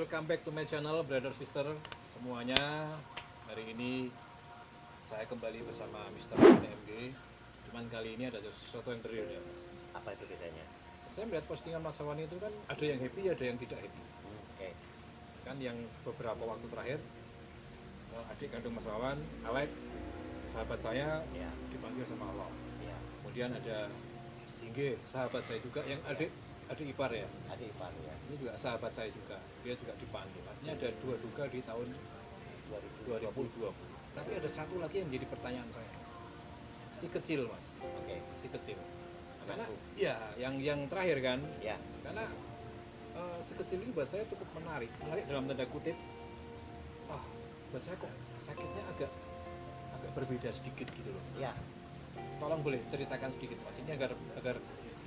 welcome back to my channel brother sister semuanya. Hari ini saya kembali bersama Mr. TMG. Cuman kali ini ada sesuatu yang berbeda ya, Mas. Apa itu bedanya? Saya melihat postingan Mas Wawan itu kan ada yang happy, ada yang tidak happy. Oke. Kan yang beberapa waktu terakhir adik kandung Mas Wawan, Alek, sahabat saya Ya. dipanggil sama Allah. Ya. Kemudian ada Singge, sahabat saya juga yang adik ipar ya. Adik ipar ya. Ini juga sahabat saya juga, dia juga dipanggil. Artinya ada dua duka di tahun 2020. Tapi ada satu lagi yang menjadi pertanyaan saya, Mas. Si kecil, Mas. Oke. Si kecil. Karena Anakku. ya yang terakhir kan. Ya. Karena si kecil ini buat saya cukup menarik dalam tanda kutip. Buat saya kok sakitnya agak berbeda sedikit gitu loh. Ya. Tolong boleh ceritakan sedikit, Mas. Ini agar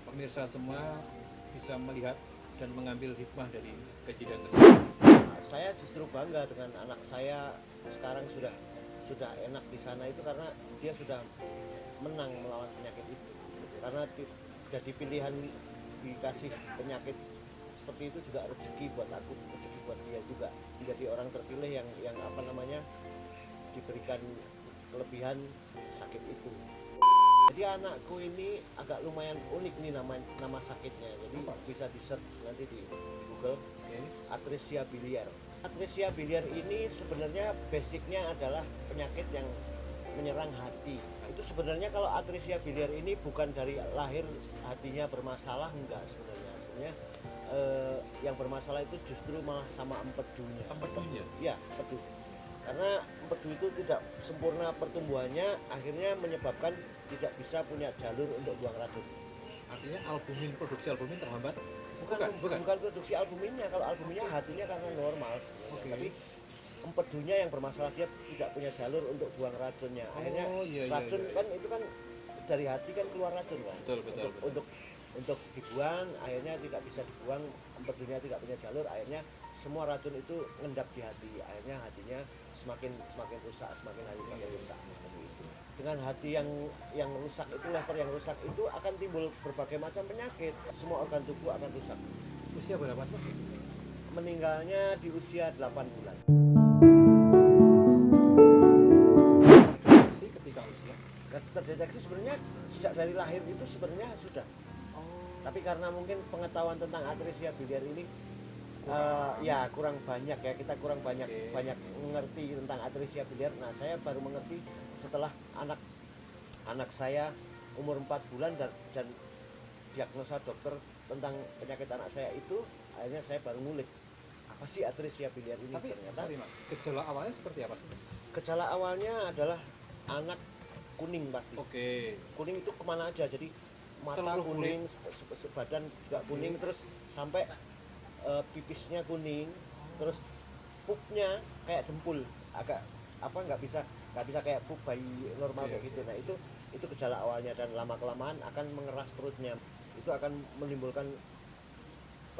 pemirsa semua bisa melihat dan mengambil hikmah dari kejadian tersebut. Saya justru bangga dengan anak saya sekarang sudah enak di sana itu karena dia sudah menang melawan penyakit itu. Karena jadi pilihan dikasih penyakit seperti itu juga rezeki buat aku, rezeki buat dia juga. Menjadi orang terpilih yang apa namanya diberikan kelebihan sakit itu. Jadi anakku ini agak lumayan unik nih nama sakitnya. Jadi bisa di search nanti di Google. Atresia biliar. Atresia biliar ini sebenarnya basicnya adalah penyakit yang menyerang hati. Itu sebenarnya kalau atresia biliar ini bukan dari lahir hatinya bermasalah, enggak sebenarnya. Sebenarnya yang bermasalah itu justru malah sama empedunya. Empedunya? Ya, empedu. Karena empedu itu tidak sempurna pertumbuhannya, akhirnya menyebabkan tidak bisa punya jalur untuk buang racun. Artinya produksi albumin terhambat? Bukan produksi albuminnya. Kalau albuminnya hatinya karena normal sebenarnya. Tapi empedunya yang bermasalah, dia tidak punya jalur untuk buang racunnya. Akhirnya racun kan itu kan dari hati kan keluar racun kan. Betul. Untuk dibuang, akhirnya tidak bisa dibuang, empedunya tidak punya jalur, akhirnya semua racun itu ngendap di hati. Akhirnya hatinya semakin rusak, semakin hari semakin rusak seperti itu. Dengan hati yang rusak itu, lever yang rusak itu akan timbul berbagai macam penyakit. Semua organ tubuh akan rusak. Usia berapa, Mas? Meninggalnya di usia 8 bulan. Ketika usia? Terdeteksi sebenarnya sejak dari lahir itu sebenarnya sudah. Tapi karena mungkin pengetahuan tentang atresia biliar ini kurang banyak ya, kita kurang banyak mengerti tentang atresia biliar. Nah, saya baru mengerti setelah anak saya umur 4 bulan dan diagnosa dokter tentang penyakit anak saya itu, akhirnya saya baru ngulik apa sih atresia biliar ini. Tapi ternyata Mas, gejala awalnya seperti apa sih, Mas? Gejala awalnya adalah anak kuning pasti. Oke. Kuning itu kemana aja, jadi mata seluruh kuning, badan juga kuning, terus sampai pipisnya kuning, terus pupnya kayak dempul, agak nggak bisa kayak pup bayi normal kayak gitu. Nah itu gejala awalnya, dan lama kelamaan akan mengeras perutnya, itu akan menimbulkan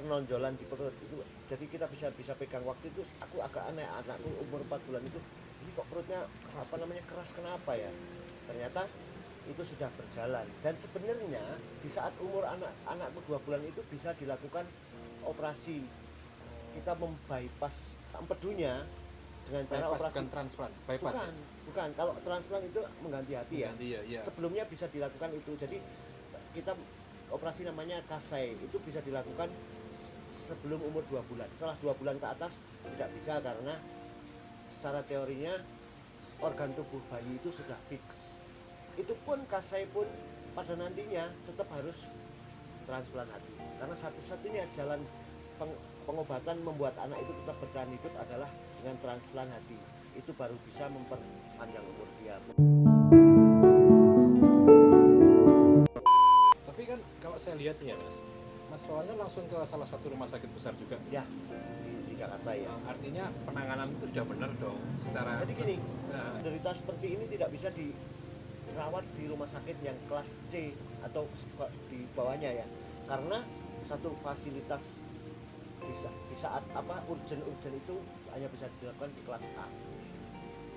penonjolan di perut itu. Jadi kita bisa pegang waktu itu, aku agak aneh, anakku umur 4 bulan itu ini kok perutnya keras, kenapa ya? Ternyata itu sudah berjalan, dan sebenarnya di saat umur anakku 2 bulan itu bisa dilakukan operasi. Kita membypass empedunya dengan cara operasi. Bukan transplant, bypass. Bukan. Kalau transplant itu mengganti hati ya. Sebelumnya bisa dilakukan itu. Jadi kita operasi namanya kasai, itu bisa dilakukan sebelum umur 2 bulan. Setelah 2 bulan ke atas tidak bisa, karena secara teorinya organ tubuh bayi itu sudah fix. Itu pun kasai pun pada nantinya tetap harus transplant hati, karena satu-satunya jalan pengobatan membuat anak itu tetap bertahan hidup adalah dengan transplant hati. Itu baru bisa memperpanjang umur dia. Tapi kan kalau saya lihat ya, Mas Wawannya langsung ke salah satu rumah sakit besar juga Ya, di Jakarta ya. Artinya penanganan itu sudah benar dong secara. Jadi gini, penderita seperti ini tidak bisa dirawat di rumah sakit yang kelas C atau di bawahnya ya, karena satu fasilitas di saat urgen itu hanya bisa dilakukan di kelas A.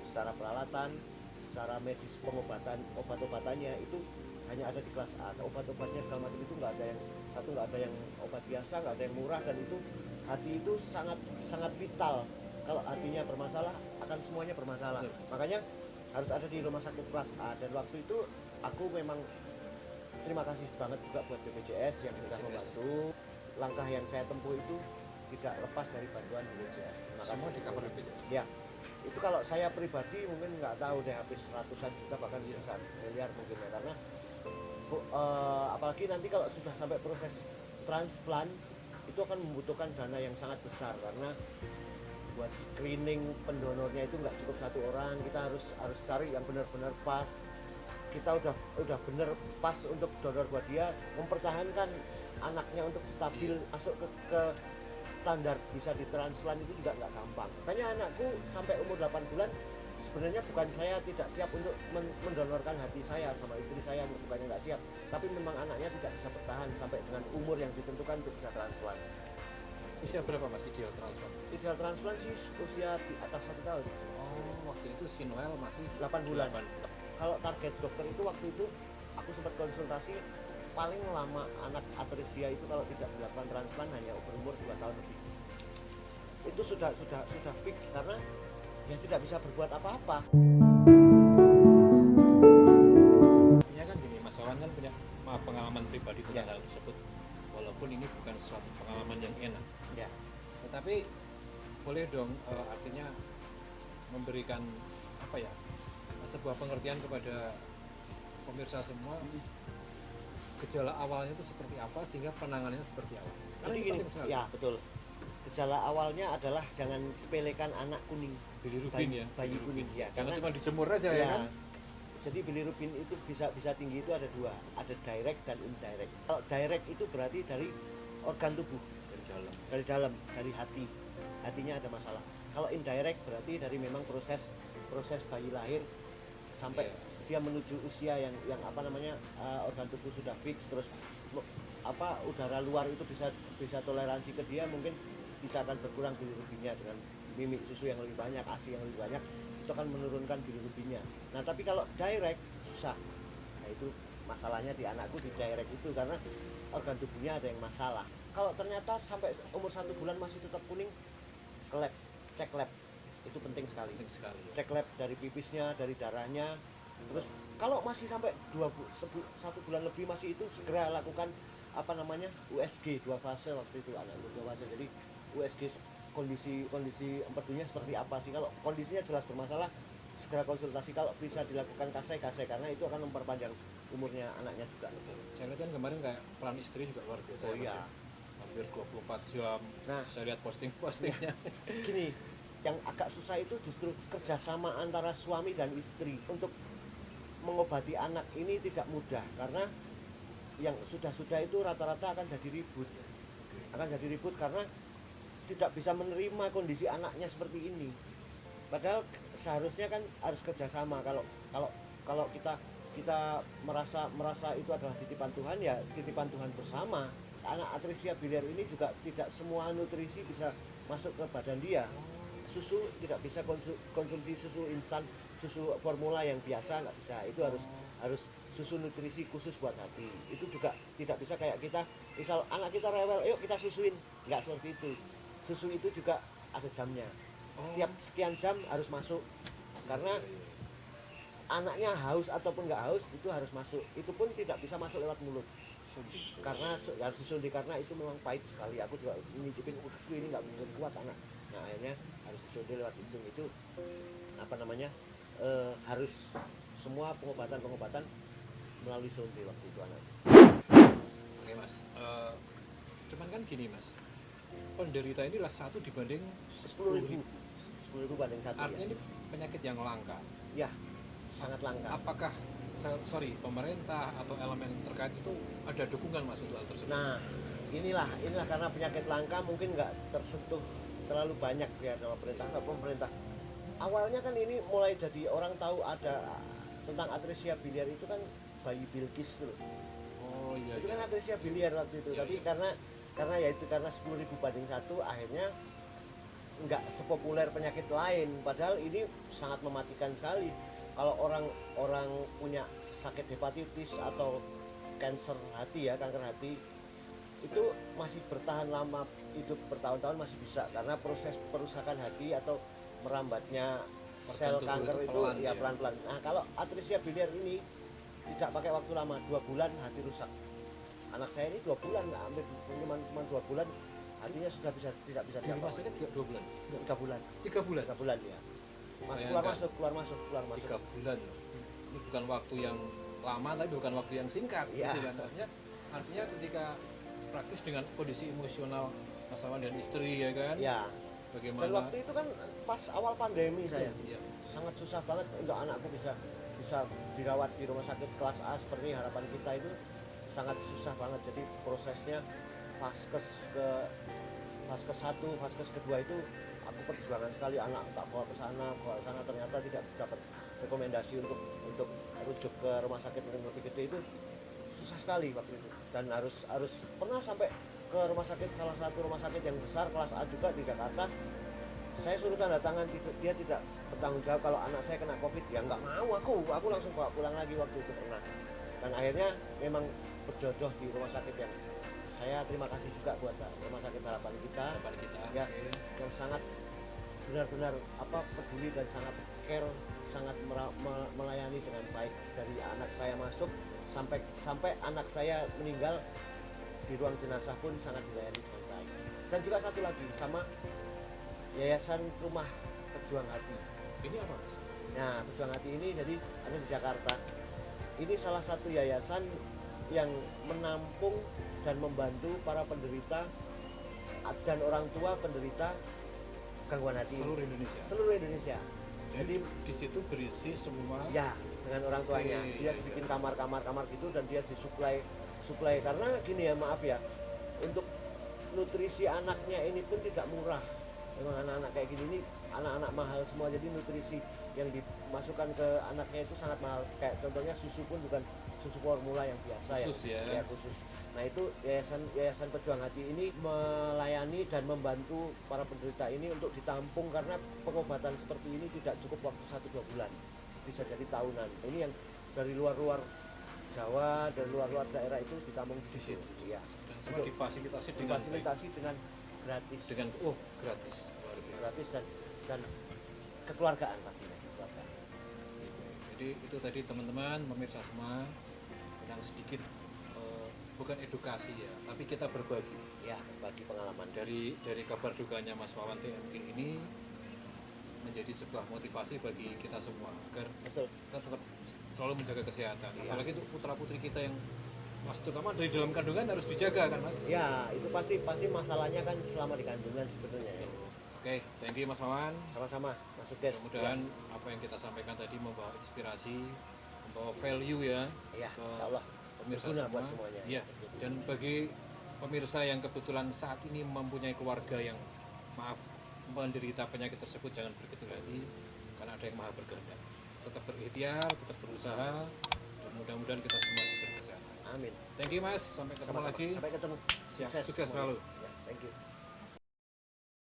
Secara peralatan, secara medis, pengobatan, obat-obatannya itu hanya ada di kelas A. Obat-obatnya segala macam itu nggak ada yang obat biasa, nggak ada yang murah, dan itu hati itu sangat sangat vital. Kalau hatinya bermasalah akan semuanya bermasalah. Betul. Makanya harus ada di rumah sakit kelas A, dan waktu itu aku memang terima kasih banget juga buat BPJS yang sudah BPJS. membantu. Langkah yang saya tempuh itu tidak lepas dari bantuan BPJS. Terima kasih. Semua di cover BPJS. Ya, itu kalau saya pribadi mungkin nggak tahu deh, habis ratusan juta bahkan bisa miliar mungkin ya, karena apalagi nanti kalau sudah sampai proses transplant itu akan membutuhkan dana yang sangat besar, karena buat screening pendonornya itu nggak cukup satu orang, kita harus cari yang benar-benar pas. Kita udah bener pas untuk donor buat dia, mempertahankan anaknya untuk stabil masuk ke standar bisa ditransplant itu juga nggak gampang. Makanya anakku sampai umur 8 bulan sebenarnya bukan saya tidak siap untuk mendonorkan hati saya sama istri saya, bukannya nggak siap, tapi memang anaknya tidak bisa bertahan sampai dengan umur yang ditentukan untuk bisa transplant. Usia berapa mas ideal transplant? Ideal transplant sih usia di atas 1 tahun. Oh, waktu itu si Noel masih 8 bulan. 8. Kalau target dokter itu waktu itu aku sempat konsultasi, paling lama anak atresia itu kalau tidak dilakukan transplant hanya berumur 2 tahun lebih. Itu sudah fix, karena ya tidak bisa berbuat apa-apa. Artinya kan gini, Mas Wawan kan punya pengalaman pribadi tentang Ya. hal tersebut, walaupun ini bukan suatu pengalaman yang enak, Ya, tetapi boleh dong artinya memberikan apa ya, sebuah pengertian kepada pemirsa semua, gejala awalnya itu seperti apa sehingga penanganannya seperti apa. Karena jadi ini gini, penting sekali. ya betul. Gejala awalnya adalah jangan sepelekan anak kuning, Bilirubin ya, bayi kuning ya. jangan Karena cuma dijemur aja ya, ya, kan. jadi bilirubin itu bisa tinggi itu ada dua, ada direct dan indirect. Kalau direct itu berarti dari organ tubuh, Dari dalam. dari hati, hatinya ada masalah. Kalau indirect berarti dari memang proses bayi lahir sampai dia menuju usia yang apa namanya, organ tubuh sudah fix, terus udara luar itu bisa toleransi ke dia, mungkin bisa akan berkurang bilirubinnya dengan mimik susu yang lebih banyak, ASI yang lebih banyak, itu akan menurunkan bilirubinnya. Nah tapi kalau direct susah. Nah itu masalahnya di anakku di direct itu, karena organ tubuhnya ada yang masalah. Kalau ternyata sampai umur 1 bulan masih tetap kuning, ke lab, cek lab, itu penting sekali. Penting sekali. Cek lab dari pipisnya, dari darahnya. Terus kalau masih sampai 1 bulan lebih masih itu, segera lakukan apa namanya, USG 2 fase waktu itu anakku 2 fase. Jadi USG kondisi empedunya seperti apa sih. Kalau kondisinya jelas bermasalah, segera konsultasi. Kalau bisa dilakukan kasai, karena itu akan memperpanjang umurnya anaknya juga. Saya lihat kan kemarin kayak peran istri juga luar biasa. Oh ya, Mas, iya. ya. Hampir 24 jam. Nah, Saya lihat posting-postingnya. gini, yang agak susah itu justru kerjasama antara suami dan istri untuk mengobati anak ini tidak mudah, karena yang sudah itu rata-rata akan jadi ribut karena tidak bisa menerima kondisi anaknya seperti ini. Padahal seharusnya kan harus kerjasama. Kalau kita merasa itu adalah titipan Tuhan, ya titipan Tuhan bersama. Anak atresia biliar ini juga tidak semua nutrisi bisa masuk ke badan dia. Susu tidak bisa konsumsi susu instan, susu formula yang biasa nggak bisa. Itu harus susu nutrisi khusus buat hati. Itu juga tidak bisa kayak kita, misal anak kita rewel, yuk kita susuin, nggak seperti itu. Susu itu juga ada jamnya. Setiap sekian jam harus masuk, karena anaknya haus ataupun nggak haus itu harus masuk. Itu pun tidak bisa masuk lewat mulut, karena harus disuntik, karena itu memang pahit sekali. Aku juga nyicipin, ini nggak mungkin kuat anak. Nah akhirnya harus disuntik lewat hidung. Itu apa namanya, harus semua pengobatan melalui suntik waktu itu anak. Oke mas, cuman kan gini mas, penderita inilah 1 dibanding 10.000. 10.000 banding 1. Artinya ini penyakit yang langka. Ya, sangat langka. Apakah pemerintah atau elemen terkait itu ada dukungan mas untuk hal tersebut? Nah, inilah karena penyakit langka mungkin nggak tersentuh terlalu banyak ya sama pemerintah. Awalnya kan ini mulai jadi orang tahu ada tentang atresia biliar itu kan bayi Bilqis tuh. Oh iya. Itu kan atresia biliar waktu itu. Iya, Tapi iya. karena 10.000 banding 1, akhirnya nggak sepopuler penyakit lain. Padahal ini sangat mematikan sekali. Kalau orang punya sakit hepatitis atau kanker hati, itu masih bertahan lama hidup bertahun-tahun masih bisa, karena proses perusakan hati atau merambatnya sel Organ tubuh kanker itu itu pelan, ya ya. pelan-pelan. Nah kalau atresia biliar ini tidak pakai waktu lama, 2 bulan hati rusak. Anak saya ini 2 bulan, hampir cuma 2 bulan hatinya sudah tidak bisa Di rumah diapa. sakit juga 2 bulan. 3 bulan, 3 bulan. 3 bulan ya. Bayangkan. Keluar masuk. 3 bulan. Ini bukan waktu yang lama tapi bukan waktu yang singkat. Iya. Gitu kan. Artinya ketika praktis dengan kondisi emosional pasangan dan istri ya kan. Ya. Bagaimana? Dan waktu itu kan pas awal pandemi saya. Iya. Sangat susah banget untuk anakku bisa dirawat di rumah sakit kelas A seperti harapan kita itu, sangat susah banget. Jadi prosesnya vaskes 1, vaskes kedua itu aku perjuangan sekali, anak tak bawa ke sana, ternyata tidak dapat rekomendasi untuk rujuk ke rumah sakit yang lebih gede. Itu susah sekali waktu itu, dan harus pernah sampai ke rumah sakit, salah satu rumah sakit yang besar kelas A juga di Jakarta. Saya suruh tanda tangan, dia tidak bertanggung jawab kalau anak saya kena COVID. Ya nggak mau, aku langsung bawa pulang lagi waktu itu pernah. Dan akhirnya memang berjodoh di rumah sakit yang saya terima kasih juga buat rumah sakit harapan kita ya, yang sangat benar-benar peduli dan sangat care, sangat melayani dengan baik. Dari anak saya masuk sampai anak saya meninggal di ruang jenazah pun sangat dilayani dengan baik. Dan juga satu lagi sama Yayasan Rumah Pejuang Hati. Ini apa, Mas? Nah, Pejuang Hati ini jadi ada di Jakarta. Ini salah satu yayasan yang menampung dan membantu para penderita dan orang tua penderita gangguan hati seluruh Indonesia. Jadi di situ berisi semua. Ya, dengan orang tuanya. Dia bikin kamar gitu, dan dia disuplai karena gini ya, maaf ya, untuk nutrisi anaknya ini pun tidak murah. Memang anak-anak kayak gini ini anak-anak mahal semua, jadi nutrisi yang dimasukkan ke anaknya itu sangat mahal. Kayak contohnya susu pun bukan susu formula yang biasa, khusus ya. Khusus. Nah itu Yayasan Pejuang Hati ini melayani dan membantu para penderita ini untuk ditampung, karena pengobatan seperti ini tidak cukup waktu 1-2 bulan, bisa jadi tahunan. Ini yang dari luar Jawa dan luar daerah itu ditampung di situ. Ya. Dan semua difasilitasi dengan gratis. Gratis. Luar biasa. Gratis dan kekeluargaan pastinya. Kekeluargaan. Jadi itu tadi teman-teman pemirsa semua, yang sedikit bukan edukasi ya, tapi kita berbagi. Ya, berbagi pengalaman. Dari kabar dukanya Mas Wawan TMG ini menjadi sebuah motivasi bagi kita semua agar Betul. kita tetap selalu menjaga kesehatan. Ya. Apalagi untuk putra-putri kita yang terutama dari dalam kandungan harus dijaga kan, Mas? Ya, itu pasti masalahnya kan selama di kandungan sebetulnya ya. Oke, thank you Mas Wawan. Sama-sama, Mas Sukses. Mudah-mudahan apa yang kita sampaikan tadi membawa inspirasi, membawa value ya, Ya, ke insyaallah pemirsa berguna semua. buat semuanya. Iya. Dan bagi pemirsa yang kebetulan saat ini mempunyai keluarga yang menderita penyakit tersebut, jangan berkecil hati karena ada yang maha berkehendak. Tetap berikhtiar, tetap berusaha, dan mudah-mudahan kita semua diberi kesehatan. Amin. Thank you Mas, sampai ketemu Sama-sama. lagi. Sampai ketemu. Siap, sukses semuanya. selalu. Ya, thank you.